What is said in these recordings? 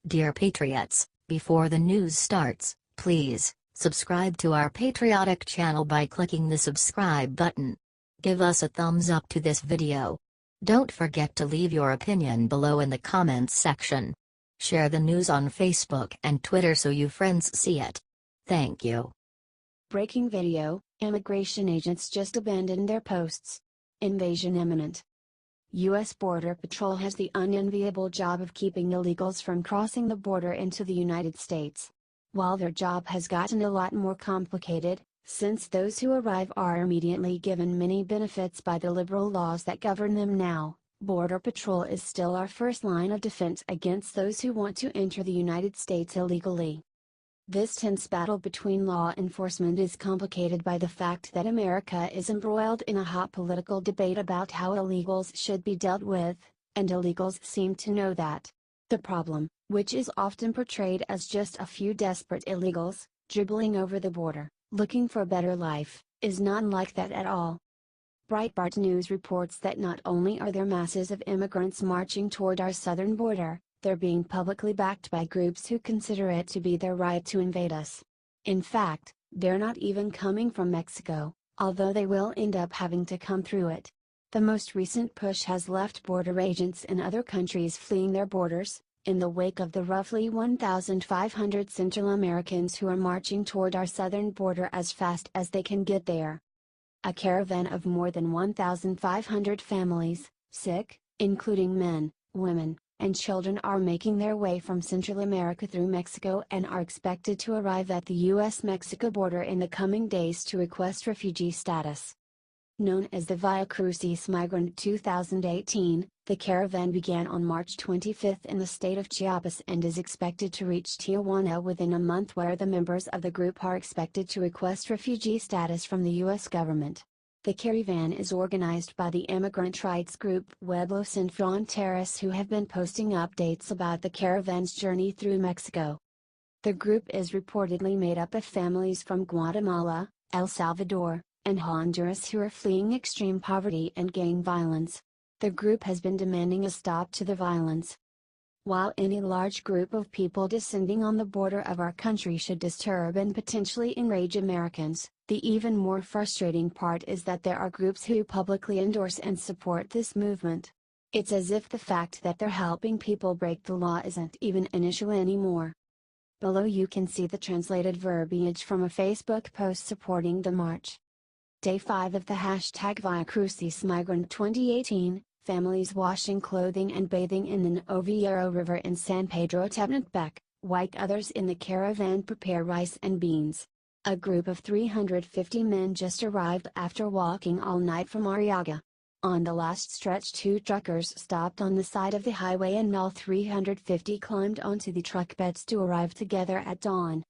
Dear Patriots, before the news starts, please subscribe to our patriotic channel by clicking the subscribe button. Give us a thumbs up to this video. Don't forget to leave your opinion below in the comments section. Share the news on Facebook and Twitter so you friends see it. Thank you. Breaking video, immigration agents just abandoned their posts. Invasion imminent. U.S. Border Patrol has the unenviable job of keeping illegals from crossing the border into the United States. While their job has gotten a lot more complicated, since those who arrive are immediately given many benefits by the liberal laws that govern them now, Border Patrol is still our first line of defense against those who want to enter the United States illegally. This tense battle between law enforcement is complicated by the fact that America is embroiled in a hot political debate about how illegals should be dealt with, and illegals seem to know that. The problem, which is often portrayed as just a few desperate illegals, dribbling over the border, looking for a better life, is not like that at all. Breitbart News reports that not only are there masses of immigrants marching toward our southern border, they're being publicly backed by groups who consider it to be their right to invade us. In fact, they're not even coming from Mexico, although they will end up having to come through it. The most recent push has left border agents in other countries fleeing their borders, in the wake of the roughly 1,500 Central Americans who are marching toward our southern border as fast as they can get there. A caravan of more than 1,500 families, sick, including men, women, and children, are making their way from Central America through Mexico and are expected to arrive at the U.S.-Mexico border in the coming days to request refugee status. Known as the Via Crucis Migrant 2018, the caravan began on March 25 in the state of Chiapas and is expected to reach Tijuana within a month, where the members of the group are expected to request refugee status from the U.S. government. The caravan is organized by the immigrant rights group Pueblo Sin Fronteras, who have been posting updates about the caravan's journey through Mexico. The group is reportedly made up of families from Guatemala, El Salvador, and Honduras who are fleeing extreme poverty and gang violence. The group has been demanding a stop to the violence. While any large group of people descending on the border of our country should disturb and potentially enrage Americans, the even more frustrating part is that there are groups who publicly endorse and support this movement. It's as if the fact that they're helping people break the law isn't even an issue anymore. Below you can see the translated verbiage from a Facebook post supporting the march. Day 5 of the hashtag Via Crucis Migrant 2018, families washing clothing and bathing in the Novillero River in San Pedro Tepetepec, while others in the caravan prepare rice and beans. A group of 350 men just arrived after walking all night from Arriaga. On the last stretch, 2 truckers stopped on the side of the highway and all 350 climbed onto the truck beds to arrive together at dawn.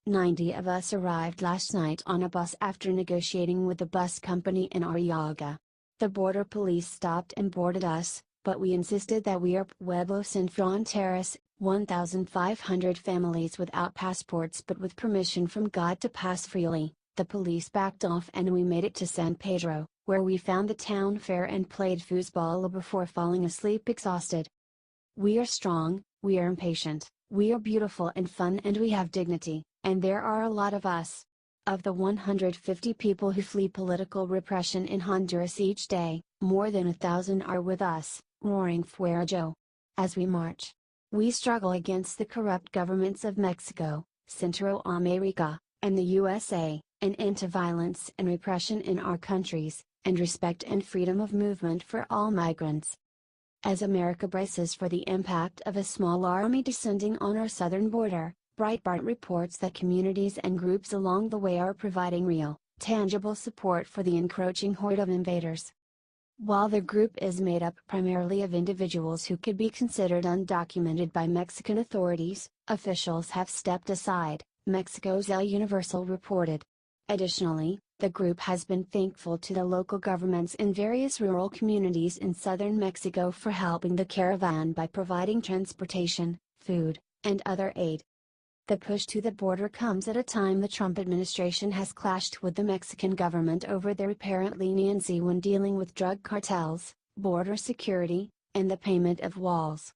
90 of us arrived last night on a bus after negotiating with the bus company in Arriaga. The border police stopped and boarded us, but we insisted that we are Pueblo Sin Fronteras, 1,500 families without passports but with permission from God to pass freely. The police backed off and we made it to San Pedro, where we found the town fair and played foosball before falling asleep exhausted. We are strong, we are impatient, we are beautiful and fun, and we have dignity, and there are a lot of us. Of the 150 people who flee political repression in Honduras each day, more than 1,000 are with us, roaring Fuego. As we march, we struggle against the corrupt governments of Mexico, Central America, and the USA, and into violence and repression in our countries, and respect and freedom of movement for all migrants. As America braces for the impact of a small army descending on our southern border, Breitbart reports that communities and groups along the way are providing real, tangible support for the encroaching horde of invaders. While the group is made up primarily of individuals who could be considered undocumented by Mexican authorities, officials have stepped aside, Mexico's El Universal reported. Additionally, the group has been thankful to the local governments in various rural communities in southern Mexico for helping the caravan by providing transportation, food, and other aid. The push to the border comes at a time the Trump administration has clashed with the Mexican government over their apparent leniency when dealing with drug cartels, border security, and the payment of walls.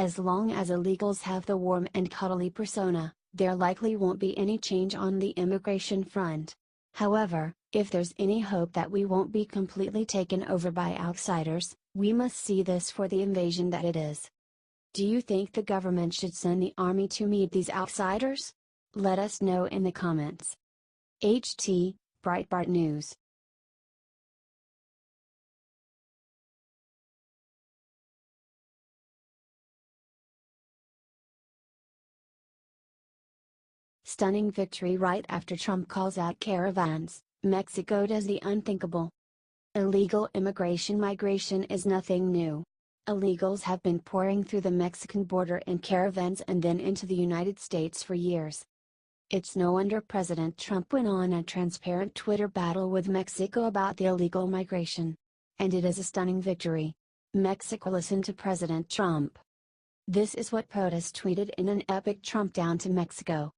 As long as illegals have the warm and cuddly persona, there likely won't be any change on the immigration front. However, if there's any hope that we won't be completely taken over by outsiders, we must see this for the invasion that it is. Do you think the government should send the army to meet these outsiders? Let us know in the comments. HT, Breitbart News. Stunning victory right after Trump calls out caravans, Mexico does the unthinkable. Illegal migration is nothing new. Illegals have been pouring through the Mexican border in caravans and then into the United States for years. It's no wonder President Trump went on a transparent Twitter battle with Mexico about the illegal migration. And it is a stunning victory. Mexico listened to President Trump. This is what POTUS tweeted in an epic Trump down to Mexico.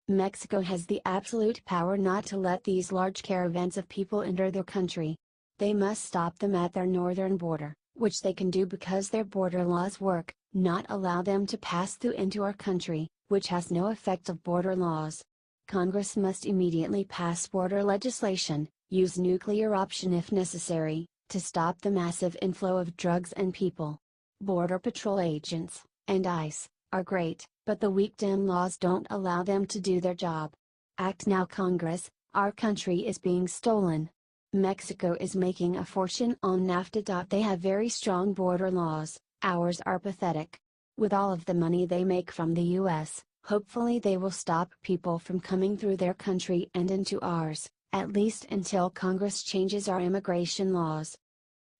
Mexico has the absolute power not to let these large caravans of people enter their country. They must stop them at their northern border, which they can do because their border laws work, not allow them to pass through into our country, which has no effect of border laws. Congress must immediately pass border legislation, use nuclear option if necessary, to stop the massive inflow of drugs and people. Border Patrol agents, and ICE, are great, but the weak dim laws don't allow them to do their job. Act now Congress, our country is being stolen. Mexico is making a fortune on NAFTA. They have very strong border laws, ours are pathetic. With all of the money they make from the US, hopefully they will stop people from coming through their country and into ours, at least until Congress changes our immigration laws.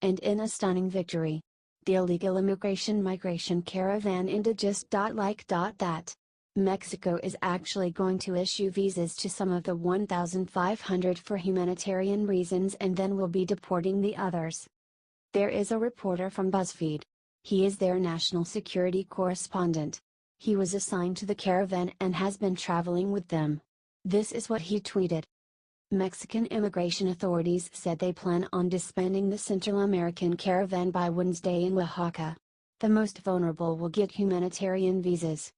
And in a stunning victory, the illegal migration caravan ended just like that. Mexico is actually going to issue visas to some of the 1,500 for humanitarian reasons and then will be deporting the others. There is a reporter from BuzzFeed. He is their national security correspondent. He was assigned to the caravan and has been traveling with them. This is what he tweeted. Mexican immigration authorities said they plan on disbanding the Central American caravan by Wednesday in Oaxaca. The most vulnerable will get humanitarian visas.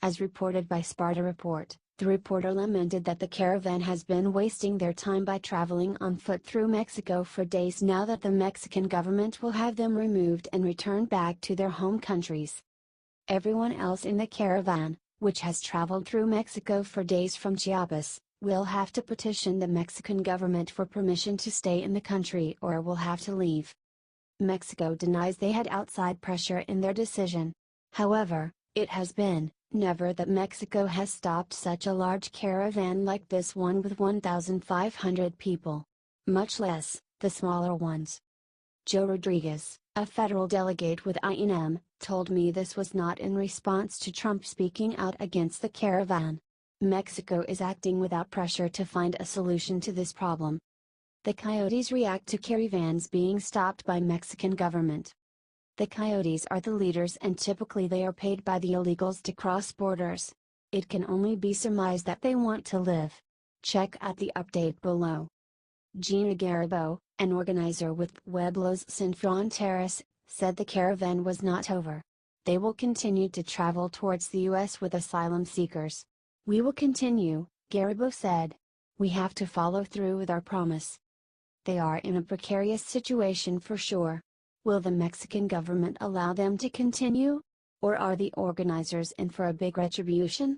As reported by Sparta Report, the reporter lamented that the caravan has been wasting their time by traveling on foot through Mexico for days now that the Mexican government will have them removed and returned back to their home countries. Everyone else in the caravan, which has traveled through Mexico for days from Chiapas, will have to petition the Mexican government for permission to stay in the country or will have to leave. Mexico denies they had outside pressure in their decision. However, it has been, never that Mexico has stopped such a large caravan like this one with 1,500 people. Much less, the smaller ones. Joe Rodriguez, a federal delegate with IMMINENT, told me this was not in response to Trump speaking out against the caravan. Mexico is acting without pressure to find a solution to this problem. The coyotes react to caravans being stopped by Mexican government. The coyotes are the leaders and typically they are paid by the illegals to cross borders. It can only be surmised that they want to live. Check out the update below. Gina Garibo, an organizer with Pueblos Sin Fronteras, said the caravan was not over. They will continue to travel towards the US with asylum seekers. We will continue, Garibo said. We have to follow through with our promise. They are in a precarious situation for sure. Will the Mexican government allow them to continue? Or are the organizers in for a big retribution?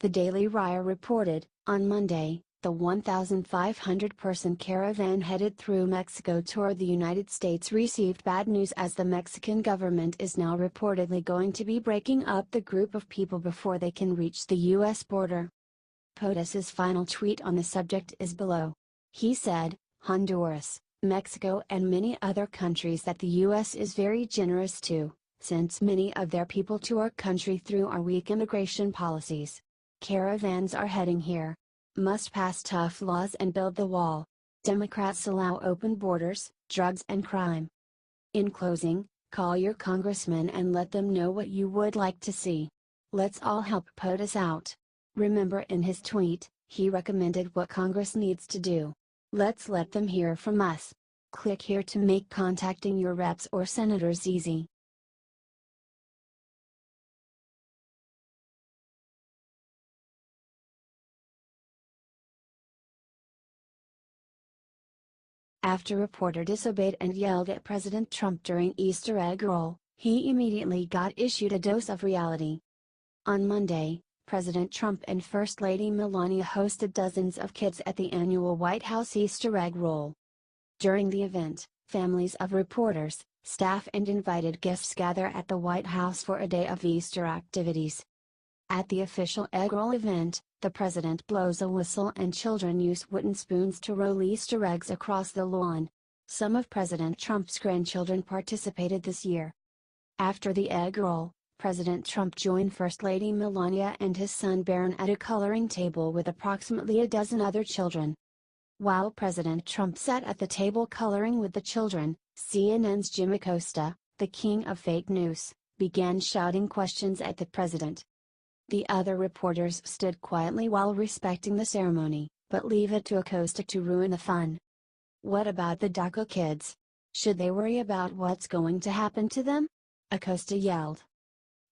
The Daily Wire reported, on Monday, the 1,500-person caravan headed through Mexico toward the United States received bad news as the Mexican government is now reportedly going to be breaking up the group of people before they can reach the U.S. border. POTUS's final tweet on the subject is below. He said, Honduras, Mexico and many other countries that the U.S. is very generous to, sends many of their people to our country through our weak immigration policies. Caravans are heading here. Must pass tough laws and build the wall. Democrats allow open borders, drugs and crime. In closing, call your congressman and let them know what you would like to see. Let's all help POTUS out. Remember in his tweet, he recommended what Congress needs to do. Let's let them hear from us. Click here to make contacting your reps or senators easy. After reporter disobeyed and yelled at President Trump during Easter egg roll, he immediately got issued a dose of reality. On Monday, President Trump and First Lady Melania hosted dozens of kids at the annual White House Easter egg roll. During the event, families of reporters, staff and invited guests gather at the White House for a day of Easter activities. At the official egg roll event, the president blows a whistle and children use wooden spoons to roll Easter eggs across the lawn. Some of President Trump's grandchildren participated this year. After the egg roll, President Trump joined First Lady Melania and his son Barron at a coloring table with approximately a dozen other children. While President Trump sat at the table coloring with the children, CNN's Jim Acosta, the king of fake news, began shouting questions at the president. The other reporters stood quietly while respecting the ceremony, but leave it to Acosta to ruin the fun. What about the DACA kids? Should they worry about what's going to happen to them? Acosta yelled.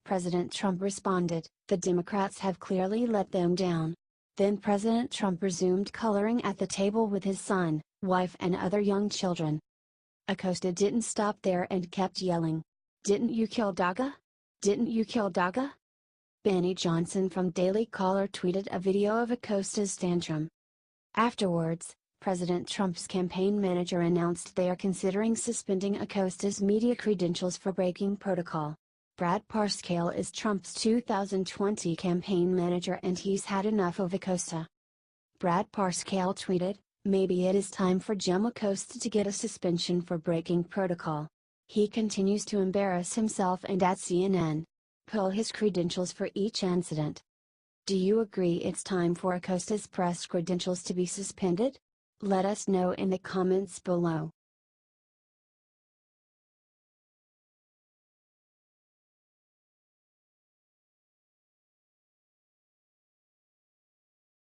President Trump responded, "The Democrats have clearly let them down." Then President Trump resumed coloring at the table with his son, wife and other young children. Acosta didn't stop there and kept yelling, "Didn't you kill DACA? Didn't you kill DACA?" Benny Johnson from Daily Caller tweeted a video of Acosta's tantrum. Afterwards, President Trump's campaign manager announced they are considering suspending Acosta's media credentials for breaking protocol. Brad Parscale is Trump's 2020 campaign manager and he's had enough of Acosta. Brad Parscale tweeted, "Maybe it is time for Jim Acosta to get a suspension for breaking protocol. He continues to embarrass himself and at CNN. Pull his credentials for each incident." Do you agree it's time for Acosta's press credentials to be suspended? Let us know in the comments below.